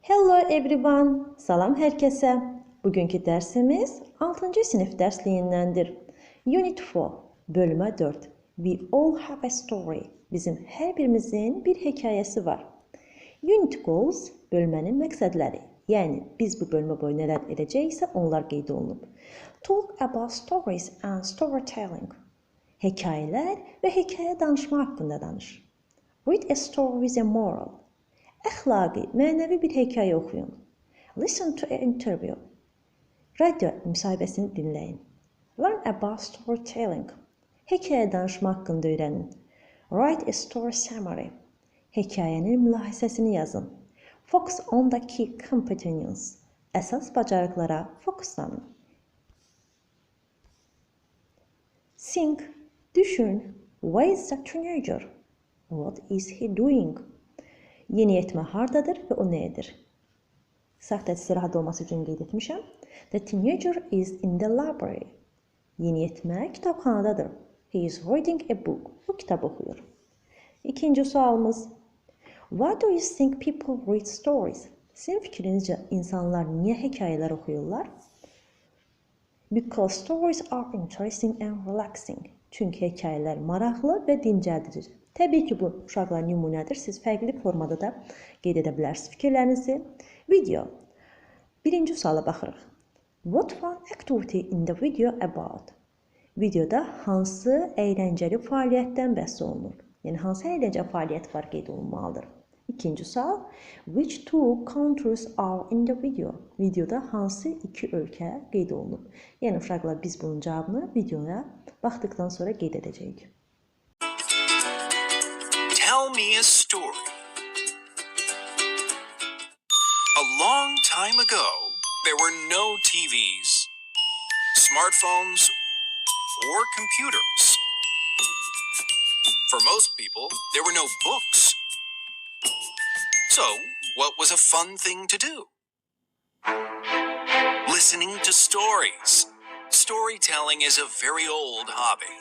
Hello everyone, salam herkese. Bugünkü dersimiz 6. sınıf dersliyindendir. Unit 4, bölümü 4. We all have a story. Bizim her birimizin bir hikayesi var. Unit goals, bölmenin məqsədləri. Yəni, biz bu bölmə boyu nələr edəcəksə, onlar qeyd olunub. Talk about stories and storytelling. Hekayələr və hekayə danışma haqqında danış. Read a story with a moral. Əxlaqi, mənəvi bir hekayə oxuyun. Listen to an interview. Radyo müsahibəsini dinləyin. Learn about storytelling. Hekayə danışma haqqında öyrənin. Write a story summary. Hekayənin mülahizəsini yazın. Focus on the key competence. Əsas bacarıqlara fokuslanın. Think, düşün. Why is the teenager? What is he doing? Yeniyetmə hardadır və o nə edir? Saxtəçisi rahat olması üçün qeyd etmişəm. The teenager is in the library. Yeniyetmə kitabxanadadır. He is reading a book. O kitab oxuyur. İkinci sualımız. Why do you think people read stories? Sizin fikrinizcə insanlar niyə hekayələr oxuyurlar? Because stories are interesting and relaxing. Çünki hekayələr maraqlı və dincəldirici. Təbii ki, bu uşaqlar nümunədir. Siz fərqli formada da qeyd edə bilərsiniz fikirlərinizi. Video. Birinci suala baxırıq. What fun activity in the video about? Videoda hansı əyləncəli fəaliyyətdən bəhs olunur? Yəni, hansı əyləncəli fəaliyyət var qeyd olunmalıdır? İkinci sual. Which two countries are in the video? Videoda hansı iki ölkə qeyd olunub? Yəni, uşaqlar biz bunun cavabını videoya baxdıqdan sonra qeyd edəcəyik. Tell me a story. A long time ago, there were no TVs, smartphones, or computers. For most people, there were no books. So, what was a fun thing to do? Listening to stories. Storytelling is a very old hobby.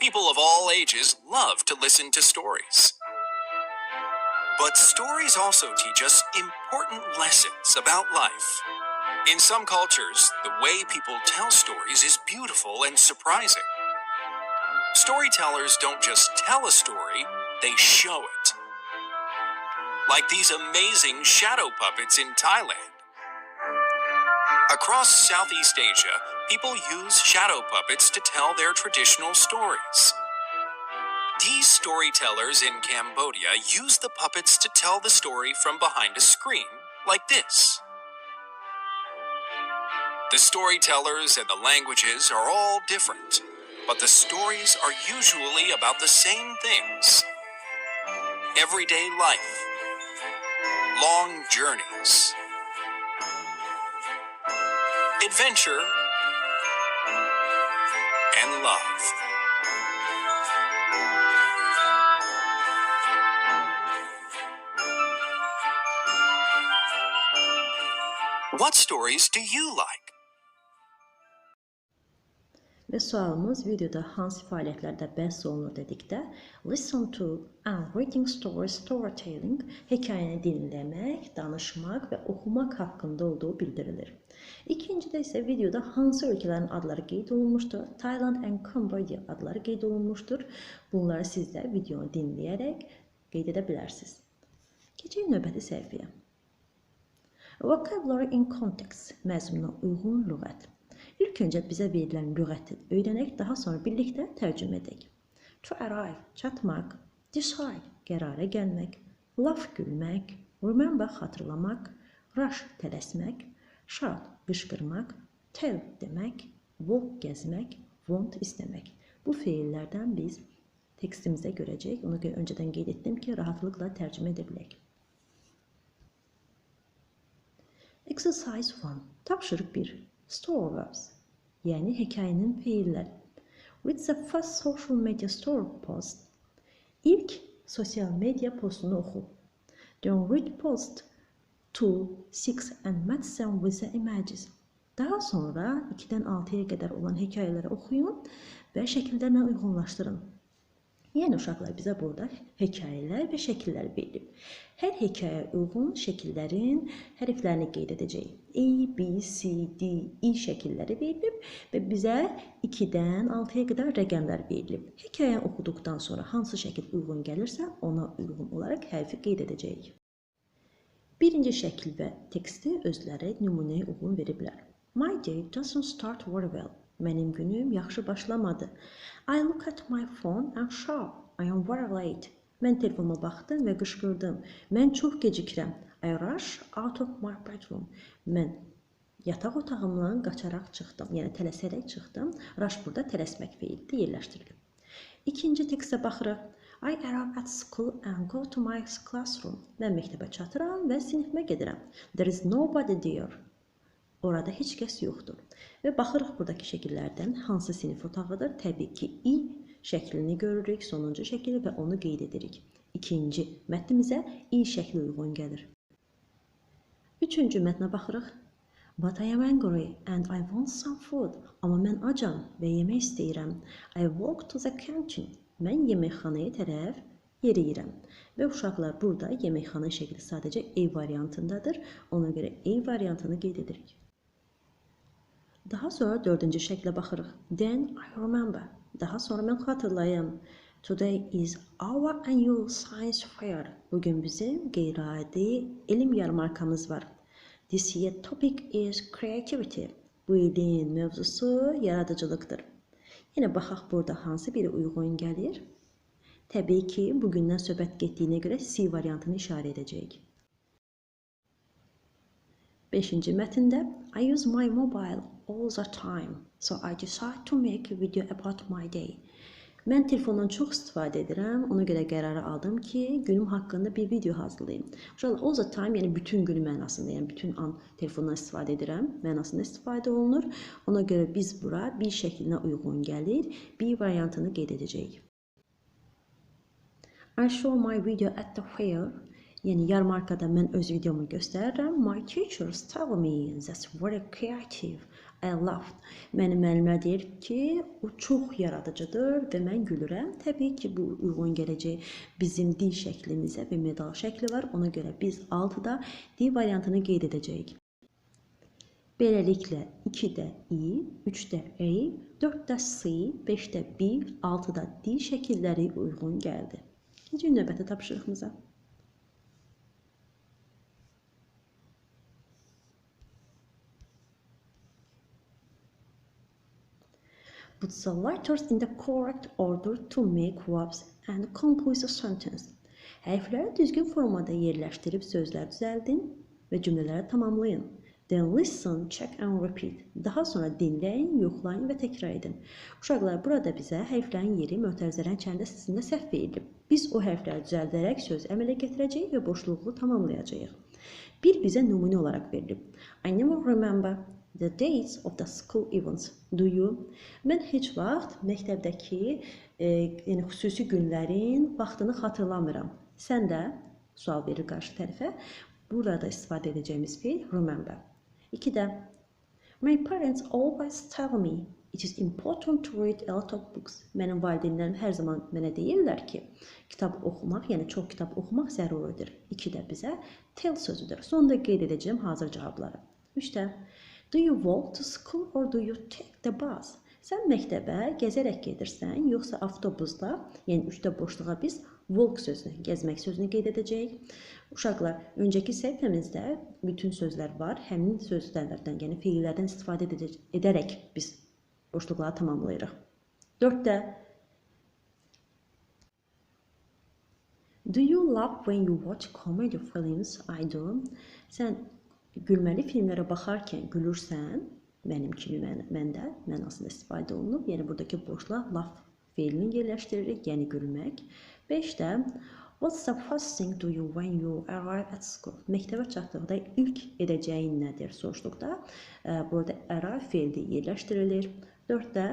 People of all ages love to listen to stories. But stories also teach us important lessons about life. In some cultures, the way people tell stories is beautiful and surprising. Storytellers don't just tell a story, they show it. Like these amazing shadow puppets in Thailand. Across Southeast Asia, people use shadow puppets to tell their traditional stories. These storytellers in Cambodia use the puppets to tell the story from behind a screen, like this. The storytellers and the languages are all different, but the stories are usually about the same things. Everyday life, long journeys, adventure, and love. What stories do you like? Və sualımız videoda hansı fəaliyyətlərdə bəhs olunur dedikdə listen to and reading stories, storytelling hekayəni dinləmək, danışmaq və oxumaq haqqında olduğu bildirilir. İkincidə isə videoda hansı ölkələrin adları qeyd olunmuşdur? Thailand and Cambodia adları qeyd olunmuşdur. Bunları siz də videonu dinləyərək qeyd edə bilərsiniz. Keçək növbəti səhifəyə. Vocabulary in context, məzmuna uyğun lüğət. İlk öncə bizə verilən lüğəti öyrənək, daha sonra birlikdə tərcümə edək. To arrive, çatmaq, decide, qərara gəlmək, laugh, gülmək, remember, xatırlamaq, rush, tələsmək, shout, qışqırmaq, tell, demək, walk, gəzmək, want, istəmək. Bu feillərdən biz tekstimizdə görəcəyik. Ona görə öncədən qeyd etdim ki, rahatlıqla tərcümə edə bilək. Exercise 1. Tapşırıq 1. Story verbs, yəni hekayənin feilləri. Read the first social media story post. İlk sosial media postunu oxu. Then read post 2, 6 and match them with the images. Daha sonra 2-dən 6-ya qədər olan hekayələri oxuyun və şəkillərlə uyğunlaşdırın. Yəni uşaqlar bizə burada hekayələr və şəkillər verilib. Hər hekayəyə uyğun şəkillərin hərflərini qeyd edəcəyik. A, B, C, D, E şəkilləri verilib və bizə 2-dən 6-ya qədər rəqəmlər verilib. Hekayəni oxuduqdan sonra hansı şəkil uyğun gəlirsə, ona uyğun olaraq hərfi qeyd edəcəyik. Birinci şəkil və teksti özləri nümunəyə uyğun veriblər. My day doesn't start very well. Mənim günüm yaxşı başlamadı. I look at my phone and shout. I am very late. Mən telefonuma baxdım və qışqırdım. Mən çox gecikirəm. I rush out of my bedroom. Mən yataq otağımdan qaçaraq çıxdım. Yəni tələsərək çıxdım. Rush burada tələsmək feilidir, yerləşdirilib. İkinci tekstə baxırıq. I arrive at school and go to my classroom. Mən məktəbə çatıram və sinifimə gedirəm. There is nobody there. Orada heç kəs yoxdur. Və baxırıq buradakı şəkillərdən hansı sinif otağıdır? Təbii ki, I şəklini görürük, sonuncu şəkili və onu qeyd edirik. İkinci mətnimizə I şəkli uyğun gəlir. Üçüncü mətnə baxırıq. But I am angry and I want some food. Amma mən acam və yemək istəyirəm. I walk to the canteen. Mən yeməkxanaya tərəf yeriyirəm. Və uşaqlar burada yeməkxana şəkli sadəcə E variantındadır. Ona görə E variantını qeyd edirik. Daha sonra dördüncü şəklə baxırıq. Then I remember. Daha sonra mən xatırlayım. Today is our annual science fair. Bugün bizim qeyri-adi elm yarmarkamız var. This year topic is creativity. Bu ilin mövzusu yaradıcılıqdır. Yenə baxaq burada hansı biri uyğun gəlir. Təbii ki, bugündən söhbət getdiyinə görə C variantını işarə edəcəyik. Beşinci mətndə I use my mobile all the time, so I decide to make a video about my day. Mən telefondan çox istifadə edirəm, ona görə qərarı aldım ki, günüm haqqında bir video hazırlayayım. All the time, yəni bütün gün mənasında, yəni bütün an telefondan istifadə edirəm, mənasında istifadə olunur. Ona görə biz bura bir şəklinə uyğun gəlir, bir variantını qeyd edəcəyik. I show my video at the fair. Yəni yarmarkada mən öz videomu göstərirəm. My teachers tell me that's very creative. I laughed. Mənim müəllimlər deyir ki, o çox yaradıcıdır və mən gülürəm. Təbii ki, bu uyğun gələcək bizim D şəklimizə və medal şəkli var. Ona görə biz 6-da D variantını qeyd edəcəyik. Beləliklə 2-də I, 3-də A, 4-də C, 5-də B, 6-da D şəkilləri uyğun gəldi. İkinci növbəti tapşırığımıza. Put the letters in the correct order to make verbs and complete a sentence. Hərfləri düzgün formada yerləşdirib sözlər düzəldin və cümlələri tamamlayın. Then listen, check and repeat. Daha sonra dinləyin, yoxlayın və təkrar edin. Uşaqlar, burada bizə hərflərin yeri mötərizələrin içərisində sizinlə səhv verilib. Biz o hərfləri düzəldərək söz əmələ gətirəcəyik və boşluğu tamamlayacağıq. Bir bizə nümunə olaraq verilib. I never remember the dates of the school events. Do you? Mən heç vaxt məktəbdəki yəni xüsusi günlərin vaxtını xatırlamıram. Sən də sual verir qarşı tərəfə. Burada istifadə edəcəyimiz feil remember. 2-də My parents always tell me it is important to read a lot of books. Mənim valideynlərim hər zaman mənə deyirlər ki, kitab oxumaq, yəni çox kitab oxumaq zəruridir. 2-də bizə tell sözüdür. Sonda qeyd edəcəyim hazır cavabları. 3-də Do you walk to school or do you take the bus? Sən məktəbə gəzərək gedirsən, yoxsa avtobusla, yəni 3-də boşluğa biz walk sözünü, gəzmək sözünü qeyd edəcəyik. Uşaqlar, öncəki səhifəmizdə bütün sözlər var, həmin sözlərdən, yəni feillərdən istifadə edərək biz boşluqları tamamlayırıq. 4-də Do you laugh when you watch comedy films? I do. Sən gülməli filmlərə baxarkən gülürsən, mənim kimi məndə mənasında istifadə olunub. Yəni buradakı boşluğa laugh feilini yerləşdiririk, yəni gülmək. 5-də What's the first thing do you when you arrive at school? Məktəbə çatdıqda ilk edəcəyin nədir soruşduqda burada arrive feili yerləşdirilir. 4-də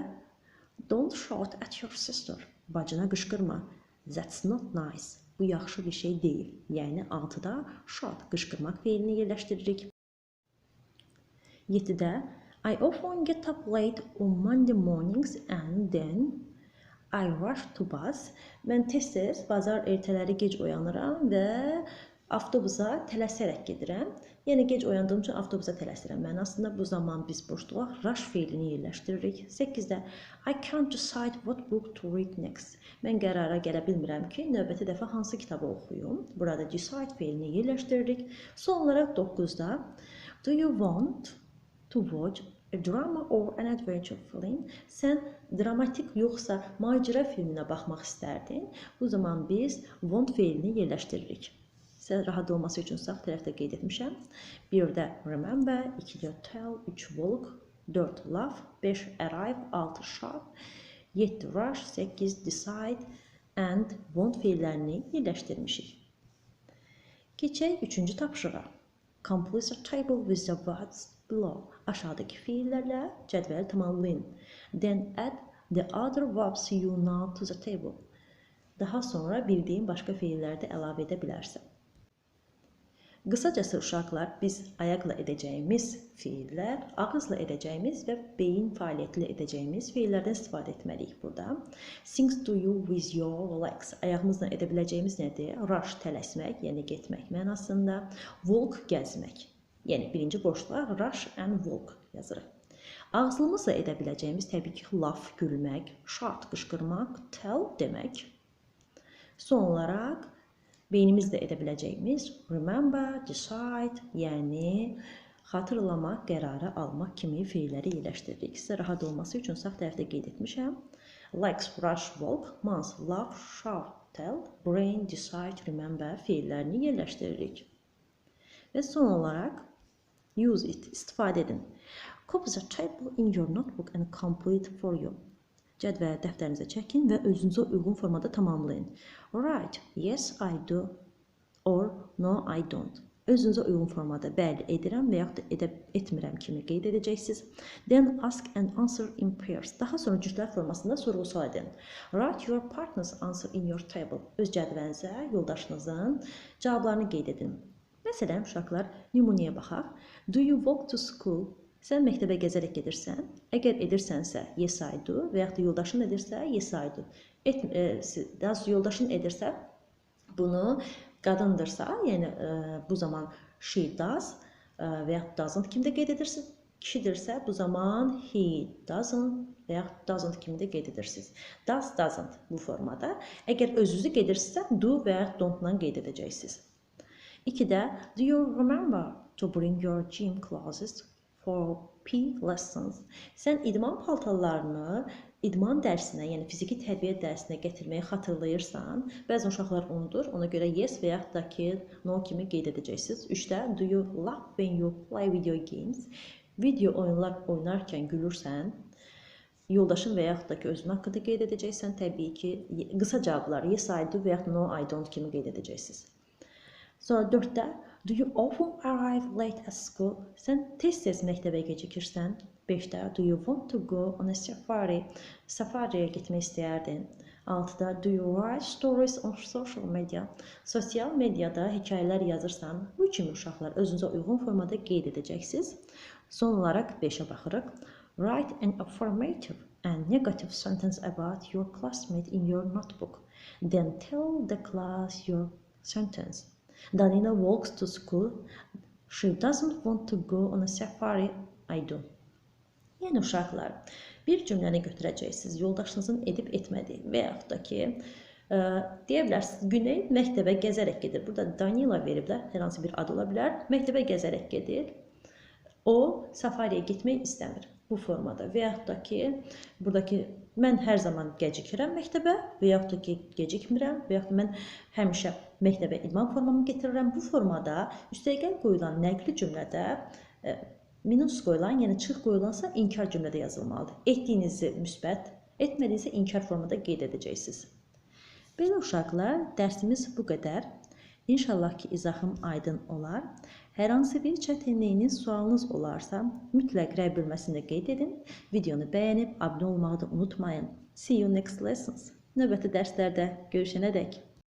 Don't shout at your sister. Bacına qışqırma. That's not nice. Bu yaxşı bir şey deyil. Yəni 6-da shout qışqırmaq feilini yerləşdiririk. 7-də I often get up late on Monday mornings and then I rush to bus. Mən tez-tez bazar ertələri gec oyanıram və avtobusa tələsərək gedirəm. Yəni gec oyandığım üçün avtobusa tələsirəm. Mənasında bu zaman biz boşluğa rush feilini yerləşdiririk. 8-də I can't decide what book to read next. Mən qərara gələ bilmirəm ki, növbəti dəfə hansı kitabı oxuyum. Burada decide feilini yerləşdiririk. Son olaraq 9-da do you want to watch a drama or an adventure film? Sən dramatik yoxsa macəra filminə baxmaq istərdin. Bu zaman biz want feilini yerləşdiririk. Sizə rahat olması üçün sağ tərəfdə qeyd etmişəm. 1-də remember, 2-də tell, 3 walk, 4 laugh, 5 arrive, 6 sharp, 7 rush, 8 decide and want feillərini yerləşdirmişik. Keçək 3-cü tapşırığa. Complete a table with the words below. Aşağıdakı feillərlə cədvəli tamamlayın. Then add the other verbs you know to the table. Daha sonra bildiyin başqa feilləri də əlavə edə bilərsən. Qısacası uşaqlar, biz ayaqla edəcəyimiz feillər, ağızla edəcəyimiz və beyin fəaliyyəti ilə edəcəyimiz feillərdən istifadə etməliyik burada. Things to you with your legs. Ayağımızla edə biləcəyimiz nədir? Rush tələsmək, yəni getmək mənasında. Walk gəzmək. Yəni birinci boşluğa rush and walk yazırıq. Ağzımızla edə biləcəyimiz təbii ki, laugh gülmək, shout qışqırmaq, tell demək. Son olaraq beynimizlə edə biləcəyimiz remember, decide, yəni xatırlamaq, qərarı almaq kimi feilləri yerləşdiririk. Sizə rahat olması üçün sağ tərəfdə qeyd etmişəm. Legs, rush, walk, mouth, laugh, shout, tell, brain, decide, remember feillərini yerləşdiririk. Və son olaraq use it, istifadə edin. Copy the table in your notebook and complete for you. Cədvəli dəftərinizə çəkin və özünüzə uyğun formada tamamlayın. Write, yes I do or no I don't. Özünüzə uyğun formada bəli edirəm və yaxud da etmirəm kimi qeyd edəcəksiniz. Then ask and answer in pairs. Daha sonra cütlər formasında sorğu-sual edin. Write your partner's answer in your table. Öz cədvəlinizə yoldaşınızın cavablarını qeyd edin. Məsələn, uşaqlar, nümunəyə baxaq. Do you walk to school? Sən məktəbə gəzərək gedirsən. Əgər edirsənsə, yes I do və yaxud da yoldaşın edirsə, yes I do. Yoldaşın edirsə, bunu qadındırsa, yəni bu zaman she does və yaxud doesn't kimi də qeyd edirsiniz. Kişidirsə, bu zaman he doesn't və yaxud doesn't kimi də qeyd edirsiniz. Does, doesn't bu formada. Əgər özünüzü qeyd edirsinizsə, do və yaxud don't-la qeyd edəcəksiniz. 2-də, do you remember to bring your gym clothes for P lessons? Sən idman paltarlarını idman dərsinə, yəni fiziki tərbiyə dərsinə gətirməyi xatırlayırsan, bəzən uşaqlar unudur, ona görə yes və yaxud da ki, no kimi qeyd edəcəksiniz. 3-də, do you laugh when you play video games? Video oyunlar oynarkən gülürsən, yoldaşın və yaxud da ki, özün haqqında qeyd edəcəksən, təbii ki, qısa cavablar yes I do və yaxud no I don't kimi qeyd edəcəksiniz. Sonra 4-də, do you often arrive late at school? Sən tez-tez məktəbə gecikirsən. 5-də, do you want to go on a safari? Safariyə getmək istəyərdin. 6-da, do you write stories on social media? Sosial mediada hekayələr yazırsan. Bu kimi uşaqlar özünüzə uyğun formada qeyd edəcəksiniz. Son olaraq 5-ə baxırıq. Write an affirmative and negative sentence about your classmate in your notebook. Then tell the class your sentence. Danila walks to school. She doesn't want to go on a safari. I do. Yəni uşaqlar, bir cümləni götürəcəksiniz, yoldaşınızın edib etmədiyi və yaxud da ki, deyə bilərsiniz, Güney məktəbə gəzərək gedir. Burada Danila veriblər, hər hansı bir ad ola bilər. Məktəbə gəzərək gedir. O, safariyə getmək istəmir bu formada və yaxud da ki, buradakı mən hər zaman gecikirəm məktəbə və yaxud da ki, gecikmirəm və yaxud da mən həmişə məktəbə idman formamı getirirəm. Bu formada üstəgəl qoyulan nəqli cümlədə minus qoyulan, yəni çıx qoyulansa inkar cümlədə yazılmalıdır. Etdiyinizi müsbət, etmədiyinizi inkar formada qeyd edəcəksiniz. Belə uşaqlar, dərsimiz bu qədər. İnşallah ki, izahım aydın olar. Hər hansı bir çətinliyiniz, sualınız olarsa, mütləq rəy bölməsində qeyd edin. Videonu bəyənib, abunə olmağı da unutmayın. See you next lessons. Növbəti dərslərdə görüşənədək.